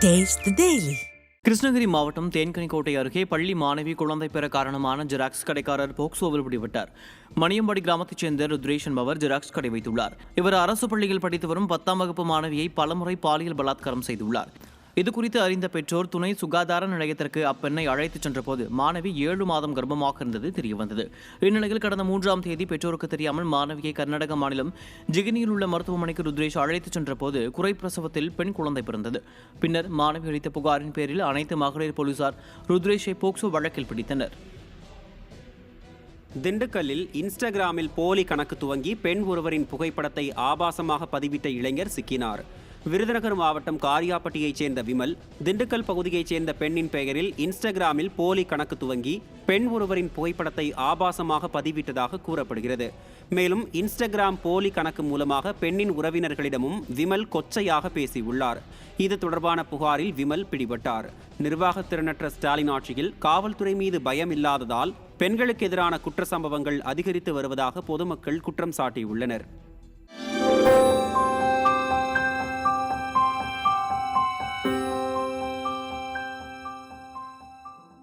Taste the Daily. Krishnagiri மாவட்டம் தேன்கனிக்கோட்டை அருகே பள்ளி மாணவி குழந்தை பெற காரணமான ஜெராக்ஸ் கடைக்காரர் போக்சோவில் பிடிபட்டார். மணியம்பாடி கிராமத்தைச் சேர்ந்த ருத்ரேஷ் என்பவர் ஜெராக்ஸ் கடை வைத்துள்ளார். இவர் அரசு பள்ளியில் படித்து வரும் 10ஆம் வகுப்பு மாணவியை பலமுறை பாலியல் பலாத்காரம் செய்துள்ளார். இதுகுறித்து அறிந்த பெற்றோர் துணை சுகாதார நிலையத்திற்கு அப்பெண்ணை அழைத்துச் சென்றபோது மாணவி 7 மாதம் கர்ப்பமாக இருந்தது தெரியவந்தது. இந்நிலையில் கடந்த 3ஆம் தேதி பெற்றோருக்கு தெரியாமல் மாணவியை கர்நாடக மாநிலம் ஜிகினியில் உள்ள மருத்துவமனைக்கு ருத்ரேஷ் அழைத்துச் சென்றபோது குறை பிரசவத்தில் பெண் குழந்தை பிறந்தது. பின்னர் மாணவி அளித்த புகாரின் பேரில் அனைத்து மகளிர் போலீசார் ருத்ரேஷை போக்சோ வழக்கில் பிடித்தனர். திண்டுக்கல்லில் இன்ஸ்டாகிராமில் போலி கணக்கு துவங்கி பெண் ஒருவரின் புகைப்படத்தை ஆபாசமாக பதிவிட்ட இளைஞர் சிக்கினார். விருதுநகர் மாவட்டம் காரியாப்பட்டியைச் சேர்ந்த விமல் திண்டுக்கல் பகுதியைச் சேர்ந்த பெண்ணின் பெயரில் இன்ஸ்டாகிராமில் போலி கணக்கு துவங்கி பெண் ஒருவரின் புகைப்படத்தை ஆபாசமாக பதிவிட்டதாக கூறப்படுகிறது. மேலும் இன்ஸ்டாகிராம் போலி கணக்கு மூலமாக பெண்ணின் உறவினர்களிடமும் விமல் கொச்சையாக பேசியுள்ளார். இது தொடர்பான புகாரில் விமல் பிடிபட்டார். நிர்வாக திறனற்ற ஸ்டாலின் ஆட்சியில் காவல்துறை மீது பயம் இல்லாததால் பெண்களுக்கு எதிரான குற்ற சம்பவங்கள் அதிகரித்து வருவதாக பொதுமக்கள் குற்றம் சாட்டியுள்ளனர்.